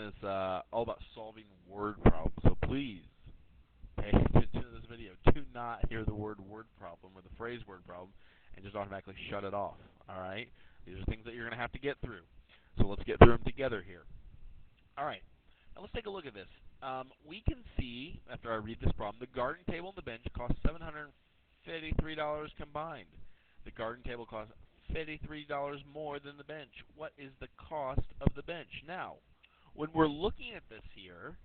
is all about solving word problems. So please pay attention to this video. Do not hear the word problem or the phrase word problem and just automatically shut it off. All right? These are things that you're going to have to get through. So let's get through them together here. All right. Now let's take a look at this. We can see, after I read this problem, the garden table and the bench cost $753 combined. The garden table costs $53 more than the bench. What is the cost of the bench? Now, when we're looking at this here,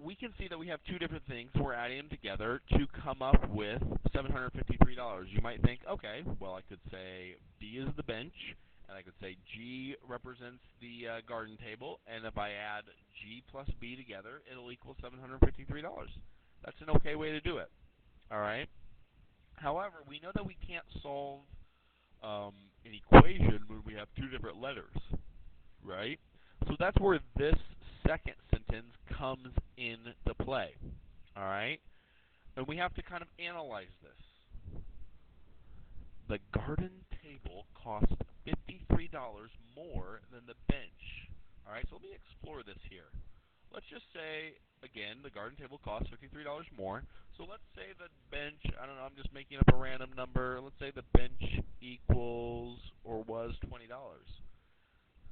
we can see that we have two different things. We're adding them together to come up with $753. You might think, okay, well, I could say B is the bench, and I could say G represents the garden table, and if I add G plus B together, it'll equal $753. That's an okay way to do it. All right. However, we know that we can't solve an equation when we have two different letters, right? So that's where this second sentence comes into play, all right? And we have to kind of analyze this. The garden table costs $53 more than the bench. All right, so let me explore this here. Let's just say, again, the garden table costs $53 more. So let's say the bench, I don't know, I'm just making up a random number. Let's say the bench equals or was $20.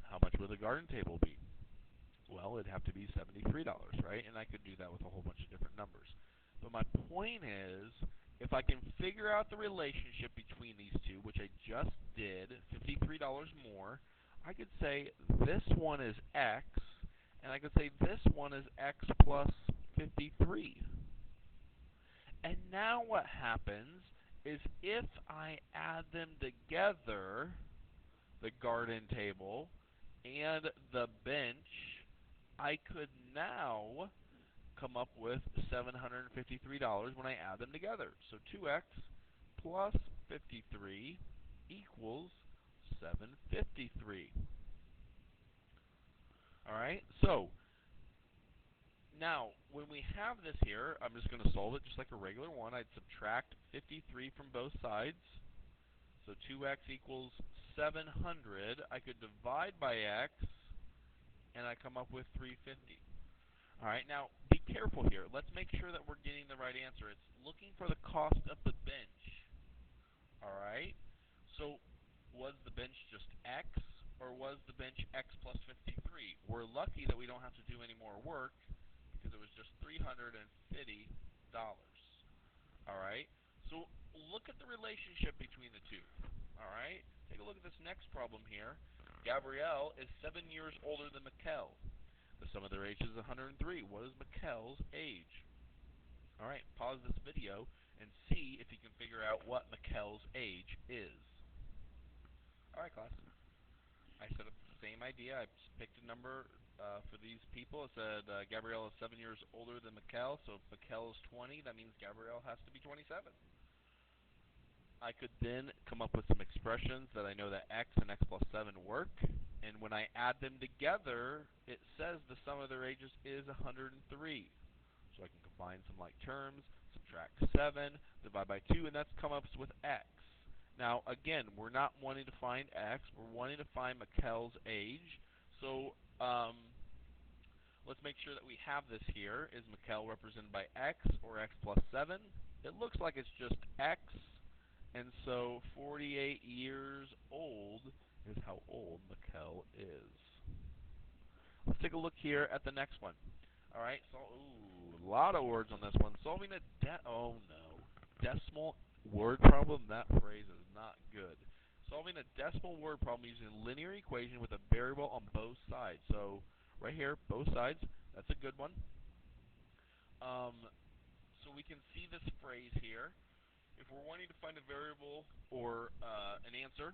How much would the garden table be? Well, it'd have to be $73, right? And I could do that with a whole bunch of different numbers. But my point is, if I can figure out the relationship between these two, which I just did, $53 more, I could say this one is X, and I could say this one is X plus 53. And now what happens is if I add them together, the garden table and the bench, I could now come up with $753 when I add them together. So 2x plus 53 equals 753. All right, so now when we have this here, I'm just going to solve it just like a regular one. I'd subtract 53 from both sides. So 2x equals 700. I could divide by x, and I come up with 350. All right, now be careful here. Let's make sure that we're getting the right answer. It's looking for the cost of the bench. All right, so was the bench just x, or was the bench x plus 53? We're lucky that we don't have to do any more work because it was just $350. All right, so look at the relationship between the two. All right, take a look at this next problem here. Gabrielle is 7 years older than Mikkel. The sum of their ages is 103. What is Mikkel's age? All right, pause this video and see if you can figure out what Mikkel's age is. All right, class. I set up the same idea. I just picked a number for these people. It said Gabrielle is 7 years older than Mikkel, so if Mikkel is 20, that means Gabrielle has to be 27. I could then come up with some expressions that I know that x and x plus 7 work, and when I add them together, it says the sum of their ages is 103. So I can combine some like terms, subtract 7, divide by 2, and that's come up with x. Now, again, we're not wanting to find x. We're wanting to find Mikkel's age. So let's make sure that we have this here. Is Mikkel represented by x or x plus 7? It looks like it's just x. And so 48 years old is how old Mikkel is. Let's take a look here at the next one. All right, so a lot of words on this one. Solving a decimal word problem. That phrase is not good. Solving a decimal word problem using a linear equation with a variable on both sides. So right here, both sides. That's a good one. So we can see this phrase here. If we're wanting to find a variable or an answer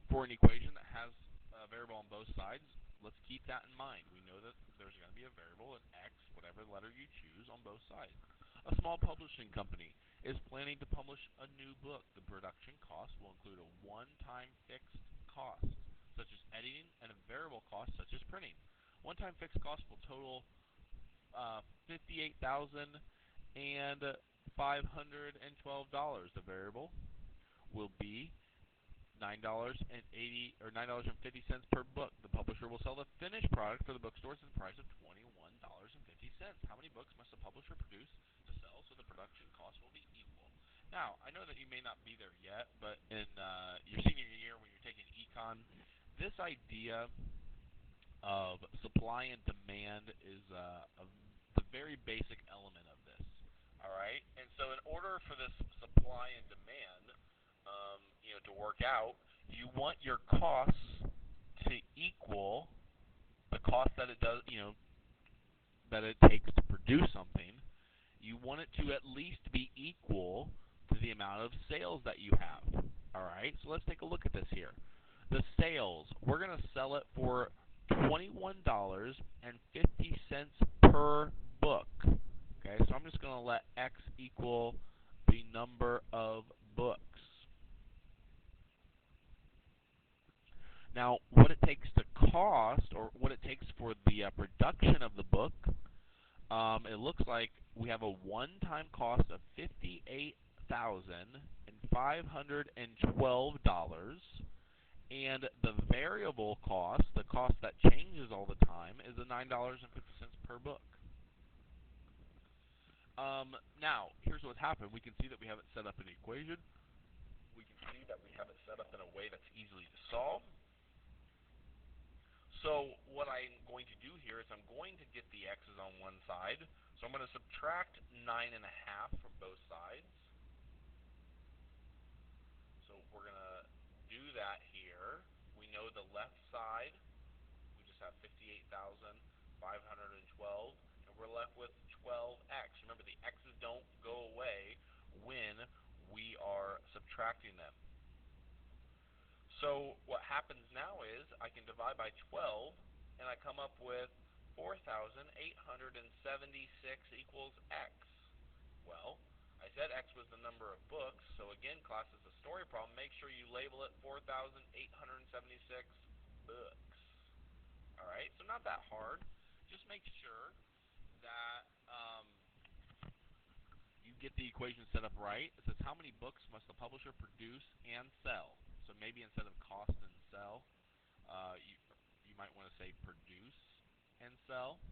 for an equation that has a variable on both sides, let's keep that in mind. We know that there's going to be a variable, an x, whatever letter you choose, on both sides. A small publishing company is planning to publish a new book. The production cost will include a one-time fixed cost, such as editing, and a variable cost, such as printing. One-time fixed cost will total $58,000 and $512. The variable will be $9.50 per book. The publisher will sell the product for the bookstores at the price of $21.50. How many books must a publisher produce to sell so the production cost will be equal? Now, I know that you may not be there yet, but in your senior year when you're taking econ, this idea of supply and demand is the very basic element of this. All right, and so in order for this supply and demand, to work out, you want your costs to equal the cost that it does, that it takes to produce something. You want it to at least be equal to the amount of sales that you have. All right, so let's take a look at this here. The sales, we're going to sell it for $21.50 per book. Okay, so I'm just going to let X equal the number of books. Now, what it takes to cost, or what it takes for the production of the book, it looks like we have a one-time cost of $58,512, and the variable cost, the cost that changes all the time, is $9.50 per book. Now, here's what's happened. We can see that we have it set up in an equation. We can see that we have it set up in a way that's easily to solve. So what I'm going to do here is I'm going to get the x's on one side. So I'm going to subtract 9.5 from both sides. So we're going to do that here. We know the left side, we just have 58,512, and we're left with 12x. Remember, the x's don't go away when we are subtracting them. So what happens now is I can divide by 12, and I come up with 4,876 equals x. Well, I said x was the number of books, so again, class, is a story problem. Make sure you label it 4,876 books. All right, so not that hard. Just make sure that you get the equation set up right. It says how many books must the publisher produce and sell. So maybe instead of cost and sell, you might want to say produce and sell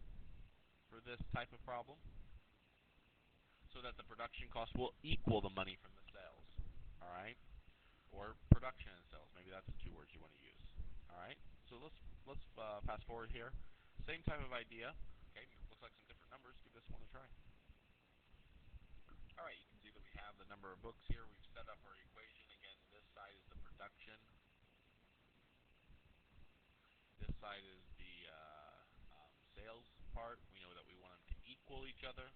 for this type of problem, so that the production cost will equal the money from the sales. All right, or production and sales. Maybe that's the two words you want to use. All right. So let's fast forward here. Same type of idea. Okay, looks like some different numbers. Give this one a try. All right, you can see that we have the number of books here. We've set up our equation. Again, this side is the production. This side is the sales part. We know that we want them to equal each other.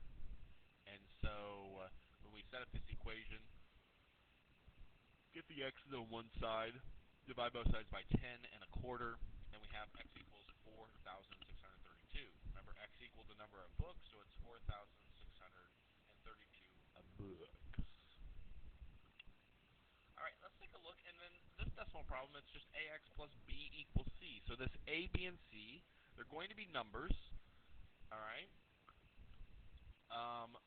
And so when we set up this equation, get the x's on one side, divide both sides by 10.25, and we have x equals 4,632. Remember, x equals the number of books, so it's 4,632 books. All right, let's take a look. And then this decimal problem, it's just ax plus b equals c. So this a, b, and c, they're going to be numbers. All right.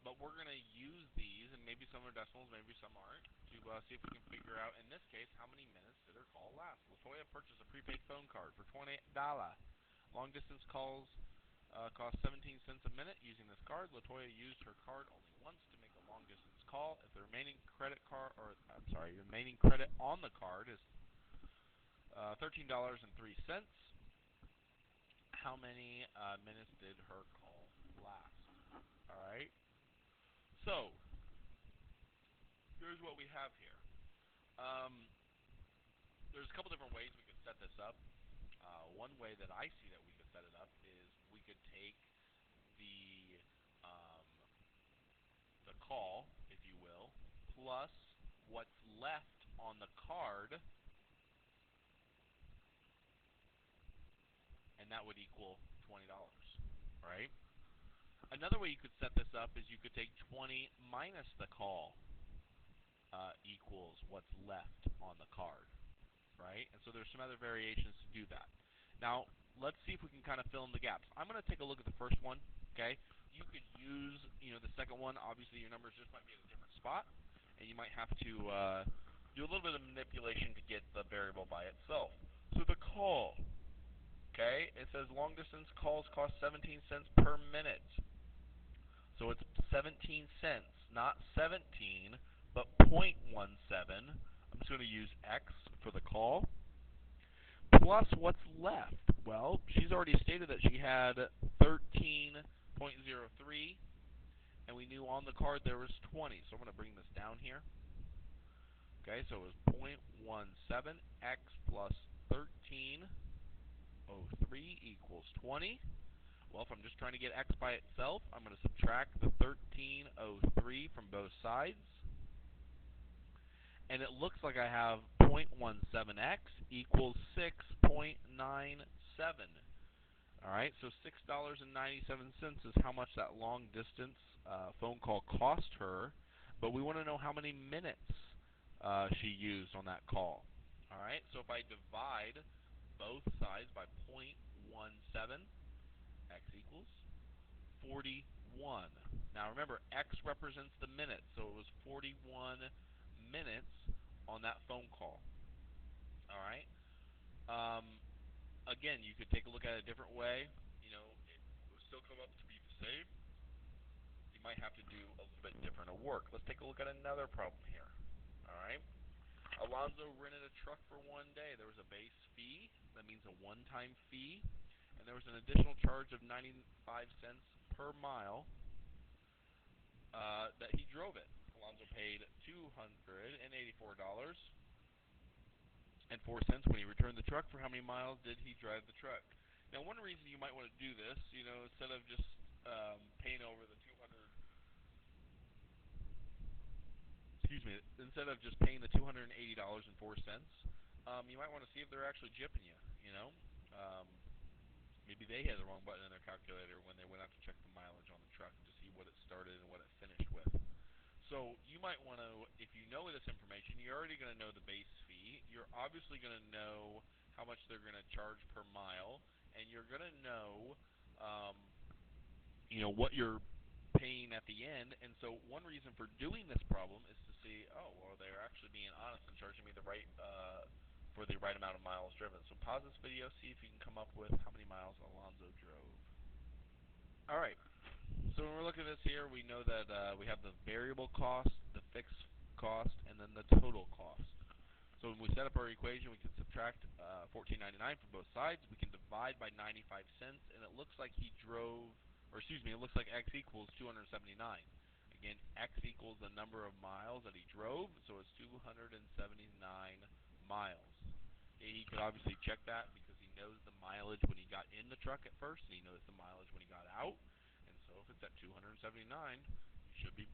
But we're going to use these, and maybe some are decimals, maybe some aren't, to see if we can figure out, in this case, how many minutes did her call last. Latoya purchased a prepaid phone card for $28. Long-distance calls cost 17 cents a minute. Using this card, Latoya used her card only once to make a long-distance call. If the remaining credit remaining credit on the card is $13.03, how many minutes did her call last? All right. So here's what we have here. There's a couple different ways we could set this up. One way that I see that we could set it up is we could take the call, if you will, plus what's left on the card, and that would equal $20, right? Another way you could set this up is you could take 20 minus the call equals what's left on the card, right? And so there's some other variations to do that. Now, let's see if we can kind of fill in the gaps. I'm going to take a look at the first one, okay? You could use, the second one. Obviously, your numbers just might be at a different spot, and you might have to do a little bit of manipulation to get the variable by itself. So the call, Okay, it says long distance calls cost 17 cents per minute. So it's 17 cents, not 17, but 0.17. I'm just going to use X for the call. Plus what's left? Well, she's already stated that she had 13.03, and we knew on the card there was 20. So I'm going to bring this down here. Okay, so it was 0.17 X plus 13.03 equals 20. Well, if I'm just trying to get X by itself, I'm going to subtract the 13.03 from both sides. And it looks like I have 0.17x equals 6.97. All right, so $6.97 is how much that long distance phone call cost her, but we want to know how many minutes she used on that call. All right, so if I divide both sides by 0.17, x equals 41. Now remember, x represents the minutes, so it was 41 minutes on that phone call. All right. Again, you could take a look at it a different way. You know, it will still come up to be the same. You might have to do a little bit different of work. Let's take a look at another problem here. All right. Alonzo rented a truck for one day. There was a base fee. That means a one-time fee. And there was an additional charge of 95 cents per mile that he drove it. Alonzo paid $284.04 when he returned the truck. For how many miles did he drive the truck? Now, one reason you might want to do this, you know, instead of just paying over the instead of just paying the $280.04, you might want to see if they're actually jipping you. You know, maybe they had the wrong button in their calculator when they went out to check the mileage on the truck to see what it started and what it finished with. So you might want to, if you know this information, you're already going to know the base fee. You're obviously going to know how much they're going to charge per mile, and you're going to know, what you're paying at the end. And so one reason for doing this problem is to see, oh, well, they're actually being honest and charging me the right for the right amount of miles driven. So pause this video, see if you can come up with how many miles Alonzo drove. All right. So when we're looking at this here, we know that we have the variable cost, the fixed cost, and then the total cost. So when we set up our equation, we can subtract $14.99 from both sides. We can divide by 95 cents, and it looks like he drove, it looks like X equals 279. Again, X equals the number of miles that he drove, so it's 279 miles. He could obviously check that because he knows the mileage when he got in the truck at first, and he knows the mileage when he got out. And so if it's at 279, you should be